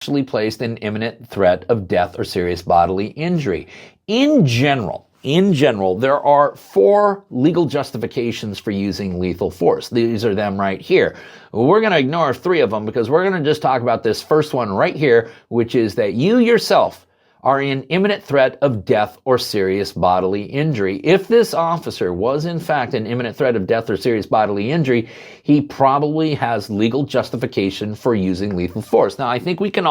actually placed in imminent threat of death or serious bodily injury. In general, there are 4 legal justifications for using lethal force. These are them right here. We're going to ignore 3 of them because we're going to just talk about this first one right here, which is that you yourself are in imminent threat of death or serious bodily injury. If this officer was in fact in imminent threat of death or serious bodily injury, he probably has legal justification for using lethal force. Now, I think we can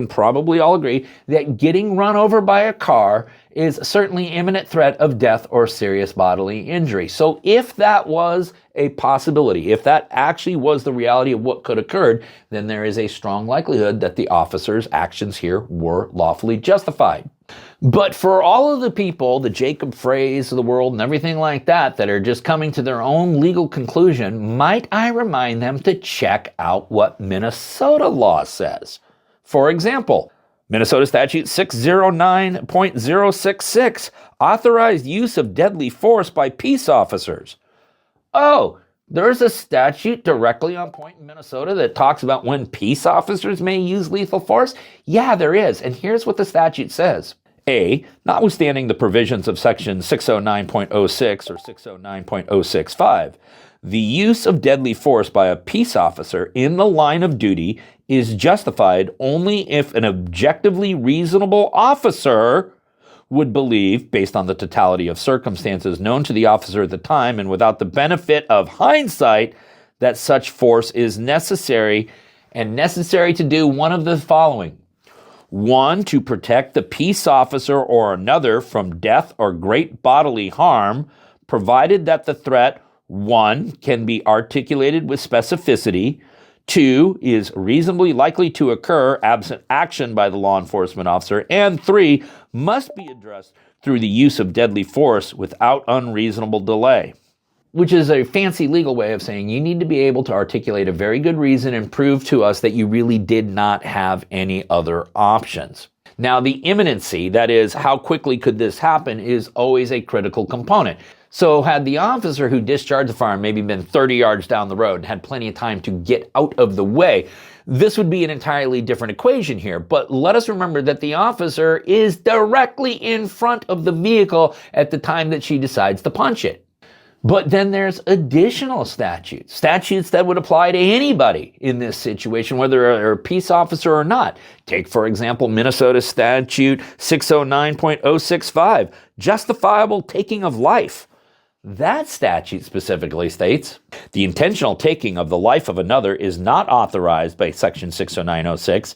probably all agree that getting run over by a car is certainly imminent threat of death or serious bodily injury. So if that was a possibility, if that actually was the reality of what could occur, then there is a strong likelihood that the officer's actions here were lawfully justified. But for all of the people, the Jacob Freys of the world and everything like that, that are just coming to their own legal conclusion, might I remind them to check out what Minnesota law says. For example, Minnesota Statute 609.066, authorized use of deadly force by peace officers. Oh, there's a statute directly on point in Minnesota that talks about when peace officers may use lethal force? Yeah, there is, and here's what the statute says. A, notwithstanding the provisions of section 609.06 or 609.065, the use of deadly force by a peace officer in the line of duty is justified only if an objectively reasonable officer would believe, based on the totality of circumstances known to the officer at the time and without the benefit of hindsight, that such force is necessary, and necessary to do one of the following. 1, to protect the peace officer or another from death or great bodily harm, provided that the threat, 1, can be articulated with specificity, 2, is reasonably likely to occur absent action by the law enforcement officer, and 3, must be addressed through the use of deadly force without unreasonable delay. Which is a fancy legal way of saying you need to be able to articulate a very good reason and prove to us that you really did not have any other options. Now, the imminency, that is, how quickly could this happen, is always a critical component. So had the officer who discharged the firearm maybe been 30 yards down the road and had plenty of time to get out of the way, this would be an entirely different equation here. But let us remember that the officer is directly in front of the vehicle at the time that she decides to punch it. But then there's additional statutes that would apply to anybody in this situation, whether they're a peace officer or not. Take, for example, Minnesota Statute 609.065, justifiable taking of life. That statute specifically states, the intentional taking of the life of another is not authorized by section 609.06,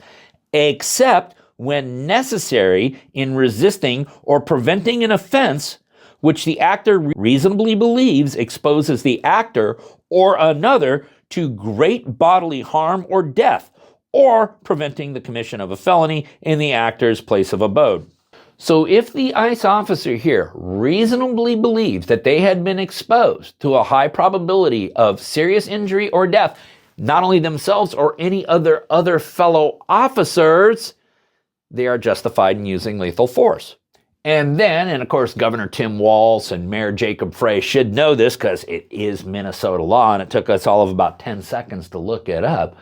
except when necessary in resisting or preventing an offense which the actor reasonably believes exposes the actor or another to great bodily harm or death, or preventing the commission of a felony in the actor's place of abode. So if the ICE officer here reasonably believes that they had been exposed to a high probability of serious injury or death, not only themselves or any other fellow officers, they are justified in using lethal force. And then, and of course, Governor Tim Walz and Mayor Jacob Frey should know this because it is Minnesota law, and it took us all of about 10 seconds to look it up.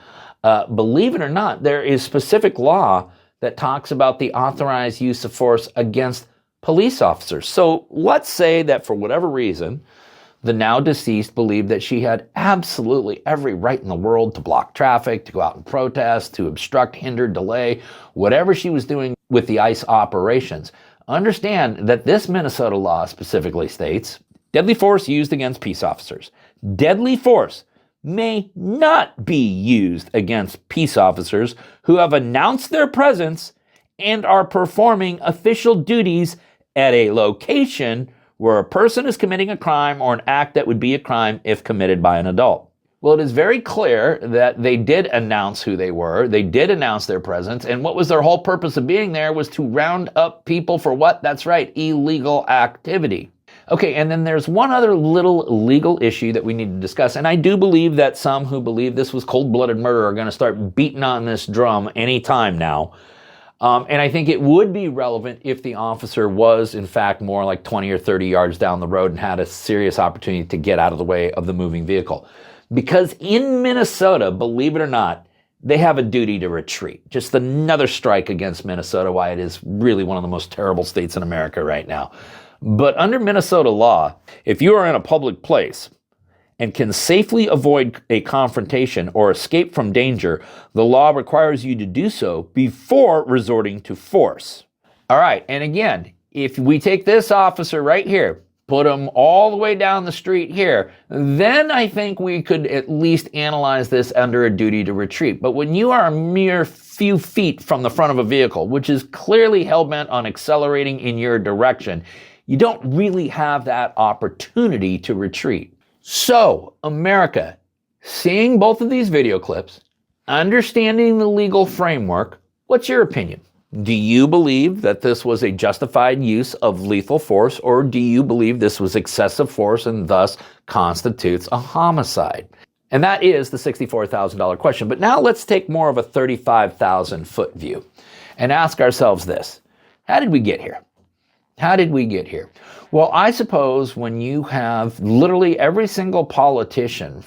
Believe it or not, there is specific law that talks about the authorized use of force against police officers. So let's say that for whatever reason, the now deceased believed that she had absolutely every right in the world to block traffic, to go out and protest, to obstruct, hinder, delay, whatever she was doing with the ICE operations. Understand that this Minnesota law specifically states, deadly force used against peace officers. Deadly force may not be used against peace officers who have announced their presence and are performing official duties at a location where a person is committing a crime or an act that would be a crime if committed by an adult. Well, it is very clear that they did announce who they were. They did announce their presence. And what was their whole purpose of being there was to round up people for what? That's right, illegal activity. Okay, and then there's one other little legal issue that we need to discuss. And I do believe that some who believe this was cold-blooded murder are going to start beating on this drum anytime now. And I think it would be relevant if the officer was, in fact, more like 20 or 30 yards down the road and had a serious opportunity to get out of the way of the moving vehicle. Because in Minnesota, believe it or not, they have a duty to retreat. Just another strike against Minnesota, why it is really one of the most terrible states in America right now. But under Minnesota law, if you are in a public place and can safely avoid a confrontation or escape from danger, the law requires you to do so before resorting to force. All right, and again, if we take this officer right here, put him all the way down the street here, then I think we could at least analyze this under a duty to retreat. But when you are a mere few feet from the front of a vehicle, which is clearly hell-bent on accelerating in your direction, you don't really have that opportunity to retreat. So, America, seeing both of these video clips, understanding the legal framework, what's your opinion? Do you believe that this was a justified use of lethal force, or do you believe this was excessive force and thus constitutes a homicide? And that is the $64,000 question. But now let's take more of a 35,000-foot view and ask ourselves this. How did we get here? How did we get here? Well, I suppose when you have literally every single politician